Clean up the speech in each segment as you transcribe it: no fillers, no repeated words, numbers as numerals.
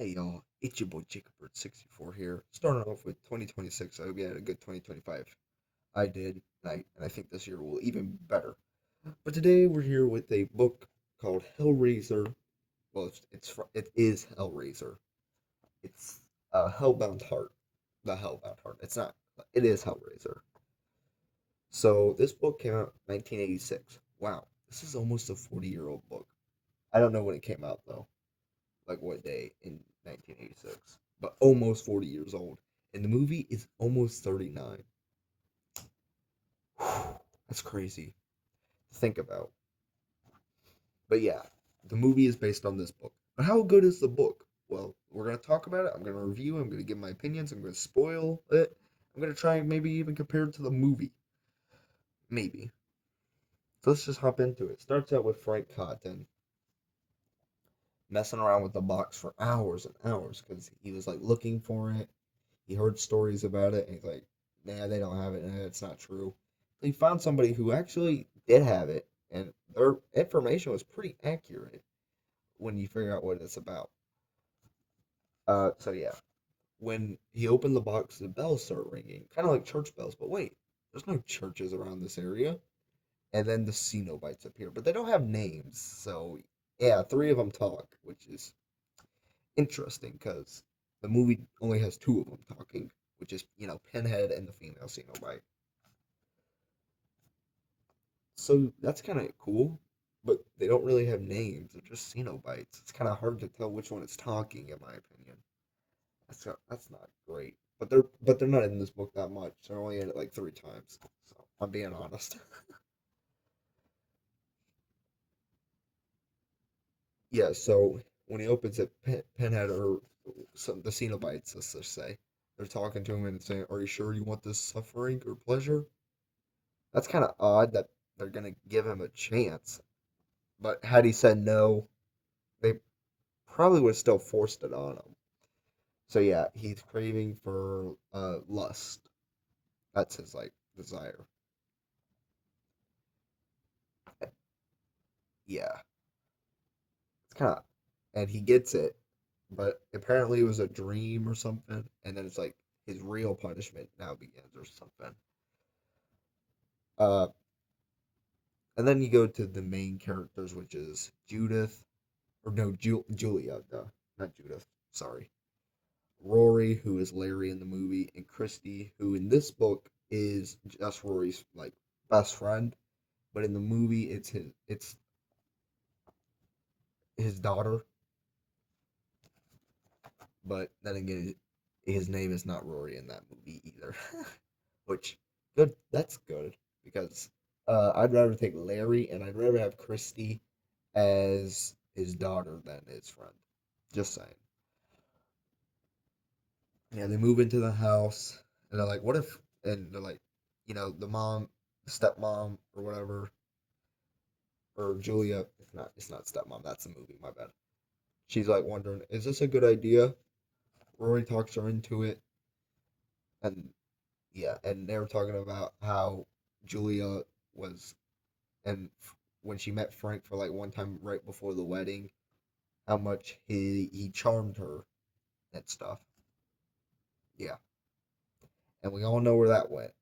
Hey y'all, it's your boy Jacobbird64 here. Starting off with 2026. I hope you had a good 2025. I did, and I think this year will even be better. But today we're here with a book called Hellraiser. Well, it is Hellraiser. It's Hellbound Heart. The Hellbound Heart. It's not. It is Hellraiser. So this book came out in 1986. Wow, this is almost a 40-year-old book. I don't know when it came out though. Like what day in 1986, but almost 40 years old. And the movie is almost 39. That's crazy to think about. But yeah, the movie is based on this book. But how good is the book? Well, we're going to talk about it. I'm going to review. I'm going to give my opinions. I'm going to spoil it. I'm going to try and maybe even compare it to the movie. Maybe. So let's just hop into it. Starts out with Frank Cotton messing around with the box for hours and hours because he was like looking for it. He heard stories about it, and he's like, "Nah, they don't have it. Nah, it's not true." He found somebody who actually did have it, and their information was pretty accurate when you figure out what it's about. So yeah, when he opened the box, the bells start ringing, kind of like church bells. But wait, there's no churches around this area. And then the Cenobites appear, but they don't have names. So yeah, three of them talk, which is interesting because the movie only has two of them talking, which is Pinhead and the female Cenobite. So that's kind of cool, but they don't really have names. They're just Cenobites. It's kind of hard to tell which one is talking, in my opinion. That's not great. But they're not in this book that much. They're only in it like three times. So I'm being honest. Yeah. So when he opens it, Pinhead or the Cenobites, let's just say, they're talking to him and saying, "Are you sure you want this suffering or pleasure?" That's kind of odd that they're gonna give him a chance. But had he said no, they probably would have still forced it on him. So yeah, he's craving for lust. That's his like desire. Yeah, it's kind of, and he gets it, but apparently it was a dream or something, and then it's like his real punishment now begins or something. Uh, and then you go to the main characters, which is Judith, or no, Julia, no, not Judith. Sorry, Rory, who is Larry in the movie, and Christy, who in this book is just Rory's like best friend, but in the movie it's his daughter. But then again, his name is not Rory in that movie either, which good. That's good because I'd rather take Larry and I'd rather have Christy as his daughter than his friend. Just saying. Yeah, they move into the house and they're like, "What if?" And they're like, the mom, stepmom, or whatever, or Julia. It's not stepmom. That's the movie. My bad. She's like wondering, is this a good idea? Rory talks her into it, and yeah, and they were talking about how Julia was, and when she met Frank for like one time right before the wedding, how much he charmed her and stuff. Yeah, and we all know where that went.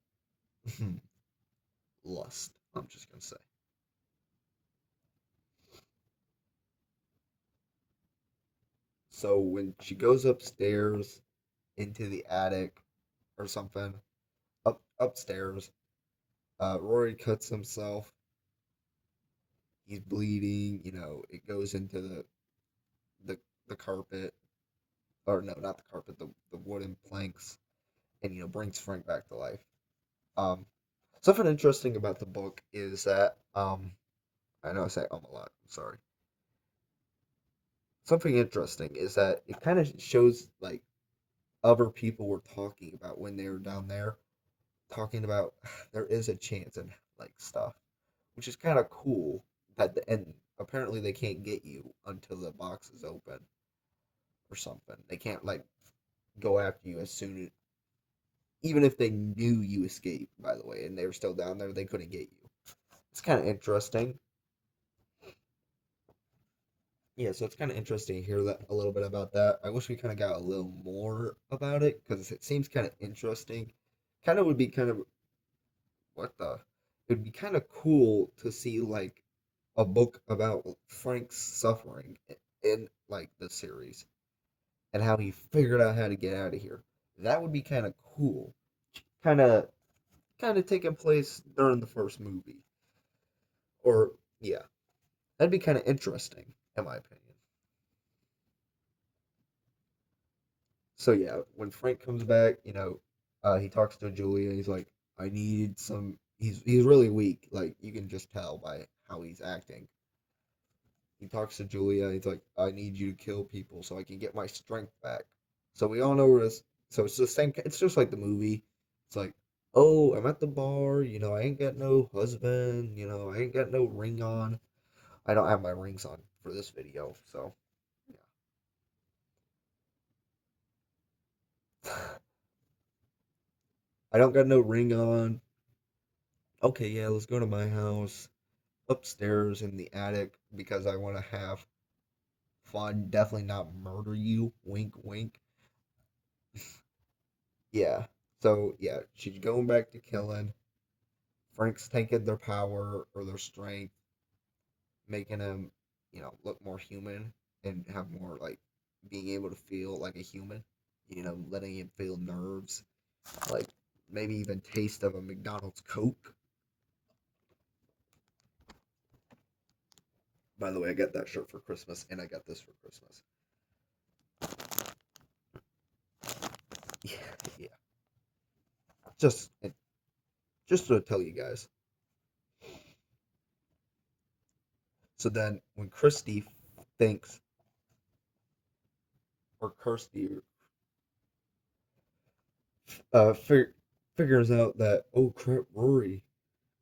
Lust. I'm just gonna say. So when she goes upstairs into the attic or something, upstairs, Rory cuts himself. He's bleeding. It goes into the the carpet, or no, not the carpet, the wooden planks, and brings Frank back to life. Um, Something interesting about the book is that I know I say a lot. I'm sorry. Something interesting is that it kind of shows like other people were talking about when they were down there, talking about there is a chance and like stuff, which is kind of cool. And apparently they can't get you until the box is open or something. They can't like go after you as soon, even if they knew you escaped, by the way, and they were still down there, they couldn't get you. It's kind of interesting. Yeah, so it's kind of interesting to hear that a little bit about that. I wish we kind of got a little more about it because it seems kind of interesting. Kind of would be kind of what the it'd be kind of cool to see like a book about Frank's suffering in like the series and how he figured out how to get out of here. That would be kind of cool. Kind of kind of taking place during the first movie. Or yeah, that'd be kind of interesting in my opinion. So yeah, when Frank comes back, he talks to Julia. He's like, "I need some." He's really weak. Like you can just tell by how he's acting. He talks to Julia. He's like, "I need you to kill people so I can get my strength back." So we all know where this. So it's the same. It's just like the movie. It's like, "Oh, I'm at the bar. I ain't got no husband. I ain't got no ring on. I don't have my rings on for this video. So yeah, I don't got no ring on. Okay, yeah, let's go to my house upstairs in the attic because I want to have fun. Definitely not murder you. Wink, wink. Yeah. So yeah, she's going back to killing. Frank's taking their power or their strength, making him, look more human and have more like being able to feel like a human. Letting him feel nerves, like maybe even taste of a McDonald's Coke. By the way, I got that shirt for Christmas, and I got this for Christmas. Yeah, yeah. Just, just to tell you guys. So then, when Christy thinks, or Kirsty, figures out that, oh crap, Rory,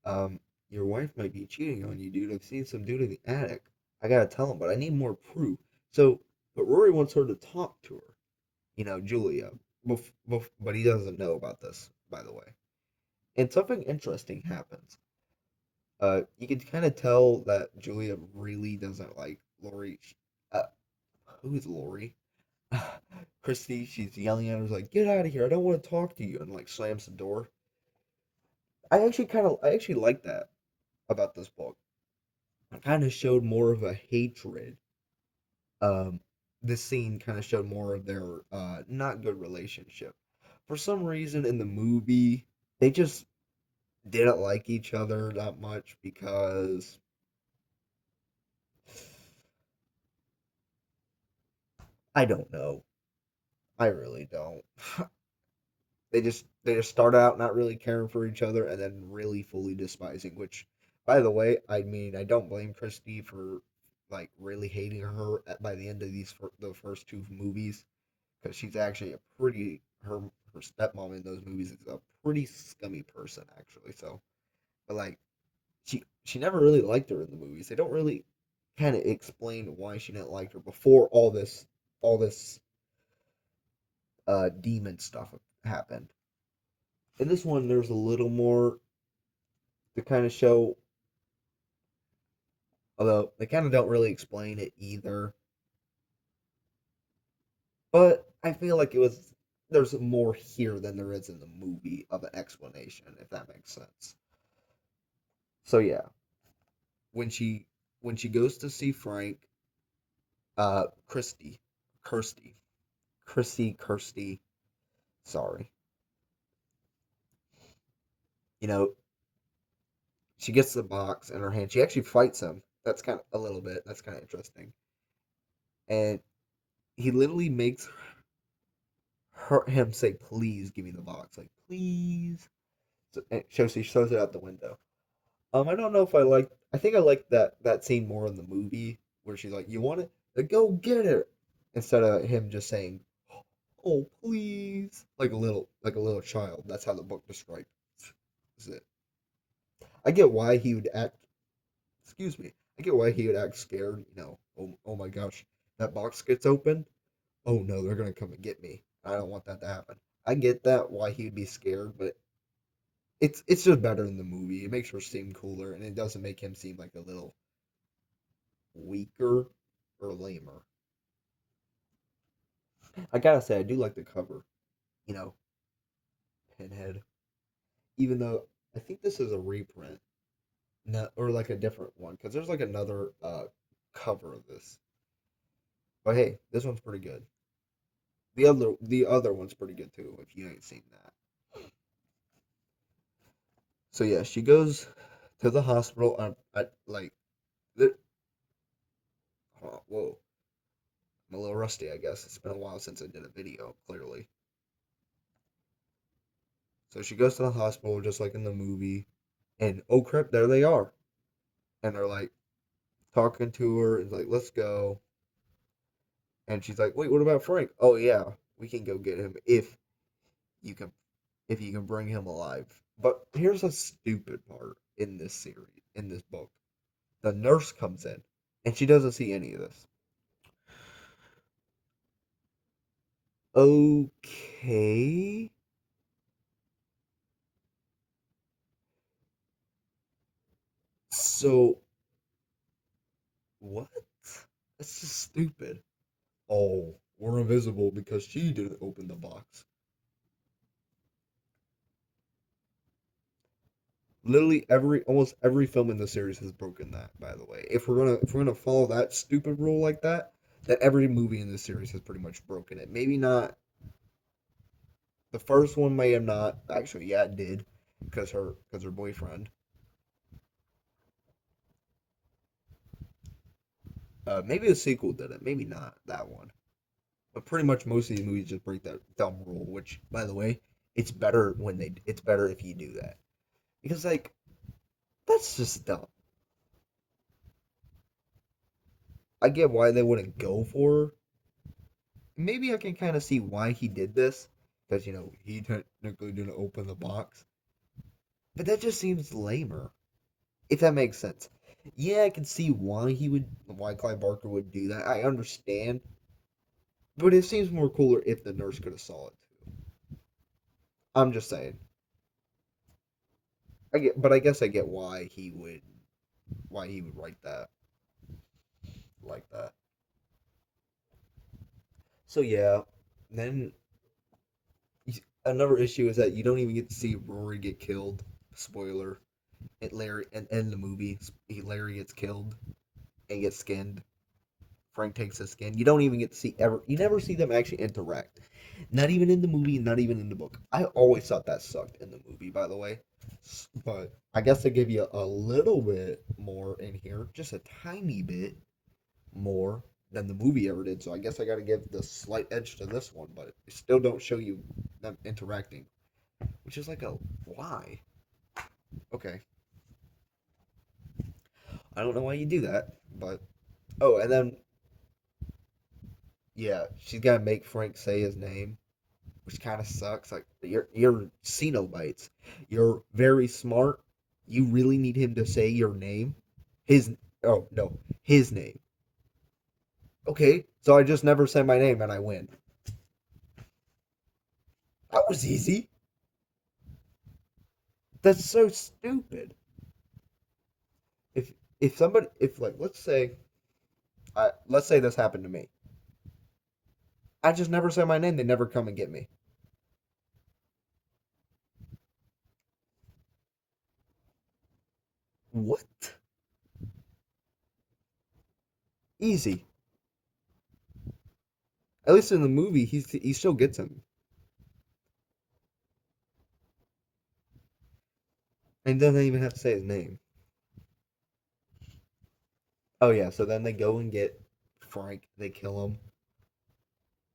um, your wife might be cheating on you, dude. I've seen some dude in the attic. I gotta tell him, but I need more proof. So, but Rory wants her to talk to her, Julia, but he doesn't know about this, by the way. And something interesting happens. You can kind of tell that Julia really doesn't like Lori. Uh, who is Lori? Christy, she's yelling at her, like, "Get out of here! I don't want to talk to you!" And like slams the door. I actually like that about this book. It kind of showed more of a hatred. Um, this scene kind of showed more of their not good relationship. For some reason in the movie, they just didn't like each other that much because I don't know. I really don't. They just start out not really caring for each other and then really fully despising, which by the way, I mean, I don't blame Christy for like really hating her by the end of the first two movies because she's actually a pretty her stepmom in those movies is a pretty scummy person actually. So, but like she never really liked her in the movies. They don't really kind of explain why she didn't like her before all this demon stuff happened. In this one, there's a little more to kind of show, although they kind of don't really explain it either. But I feel like there's more here than there is in the movie of an explanation, if that makes sense. So yeah, when she when she goes to see Frank, Christy, Kirsty, Kirsty, sorry, you know, she gets the box in her hand. She actually fights him. That's kind of a little bit. That's kind of interesting. And he literally makes him say, "Please give me the box," like please. So, and she shows it out the window. I don't know if I like. I think I like that scene more in the movie where she's like, "You want it? Then go get it," instead of him just saying, "Oh please," like a little child. That's how the book describes it. I get why he would act. Excuse me. I get why he would act scared. Oh my gosh, that box gets opened. Oh no, they're gonna come and get me. I don't want that to happen. I get that why he'd be scared, but it's just better in the movie. It makes her seem cooler, and it doesn't make him seem like a little weaker or lamer. I gotta say, I do like the cover. You know, Pinhead. Even though I think this is a reprint, no, or like a different one, because there's like another cover of this. But hey, this one's pretty good. The other one's pretty good too. If you ain't seen that. So yeah, she goes to the hospital. Like, the, oh, whoa, I'm a little rusty. I guess it's been a while since I did a video. Clearly, so she goes to the hospital just like in the movie, and oh crap, there they are, and they're like talking to her and like, let's go. And she's like, wait, what about Frank? Oh yeah, we can go get him you can if you can bring him alive. But here's a stupid part in this series, in this book. The nurse comes in and she doesn't see any of this. Okay. So what? That's just stupid. Oh, we're invisible because she didn't open the box. Literally almost every film in the series has broken that, by the way. If we're gonna follow that stupid rule like that, then every movie in this series has pretty much broken it. Maybe not the first one may have not actually, yeah, it did, because her boyfriend. Maybe the sequel did it, maybe not that one. But pretty much most of these movies just break that dumb rule, which by the way, it's better if you do that. Because like that's just dumb. I get why they wouldn't go for her. Maybe I can kind of see why he did this because he technically didn't open the box, but that just seems lamer. If that makes sense. Yeah, I can see why Clive Barker would do that. I understand, but it seems more cooler if the nurse could have saw it too. I'm just saying. I guess I get why he would write that like that. So yeah, then another issue is that you don't even get to see Rory get killed. Spoiler. Larry and in the movie, Larry gets killed and gets skinned. Frank takes his skin. You don't even get to see ever. You never see them actually interact. Not even in the movie, not even in the book. I always thought that sucked in the movie, by the way. But I guess they give you a little bit more in here, just a tiny bit more than the movie ever did. So I guess I got to give the slight edge to this one, but it still don't show you them interacting, which is like a why? Okay, I don't know why you do that, but oh, and then yeah, she's got to make Frank say his name, which kind of sucks. Like you're Cenobites. You're very smart. You really need him to say your name. His oh no, his name. Okay, so I just never say my name and I win. That was easy. That's so stupid. If if like let's say this happened to me. I just never say my name. They never come and get me. What? Easy. At least in the movie, he still gets him, and doesn't even have to say his name. Oh yeah, so then they go and get Frank. They kill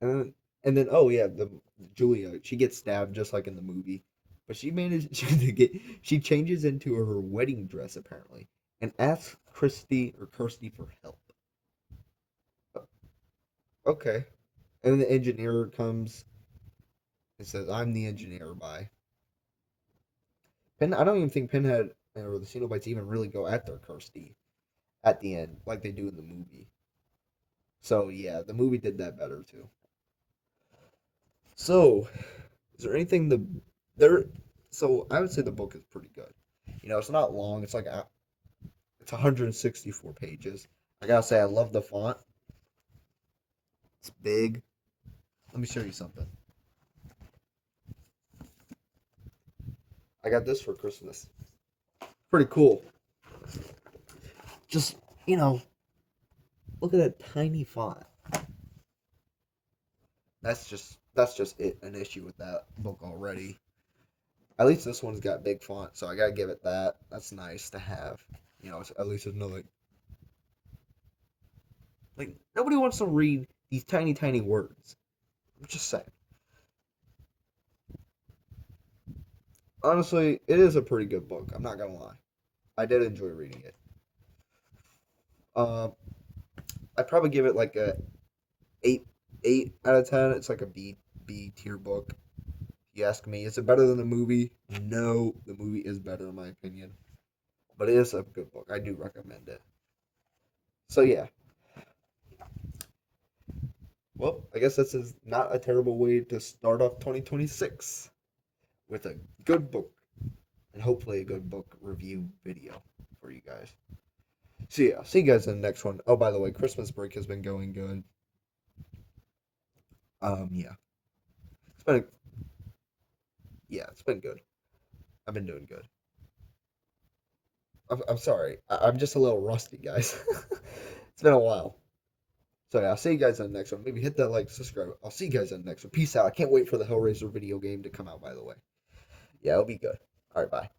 him, and then oh yeah, the Julia she gets stabbed just like in the movie, but she manages to get she changes into her wedding dress apparently and asks Kirsty for help. Okay, and then the engineer comes and says, "I'm the engineer." By I don't even think Pinhead or the Cenobites even really go after Kirsty at the end like they do in the movie. So yeah, the movie did that better too. So, is there anything there? So I would say the book is pretty good. It's not long. It's 164 pages. I gotta say, I love the font. It's big. Let me show you something. I got this for Christmas. Pretty cool. Just, you know, look at that tiny font. That's just an issue with that book already. At least this one's got big font, so I gotta give it that. That's nice to have. At least there's no like nobody wants to read these tiny tiny words. I'm just saying. Honestly, it is a pretty good book. I'm not gonna lie. I did enjoy reading it. Um, I'd probably give it like a 8 out of 10. It's like a B tier book. If you ask me, is it better than the movie? No, the movie is better in my opinion, but it is a good book. I do recommend it. So yeah, well, I guess this is not a terrible way to start off 2026 with a good book and hopefully a good book review video for you guys. So yeah, see you guys in the next one. Oh, by the way, Christmas break has been going good. Yeah, it's been yeah, it's been good. I've been doing good. I'm sorry, I'm just a little rusty, guys. It's been a while. So yeah, I'll see you guys in the next one. Maybe hit that like, subscribe. I'll see you guys in the next one. Peace out. I can't wait for the Hellraiser video game to come out. By the way, yeah, it'll be good. All right, bye.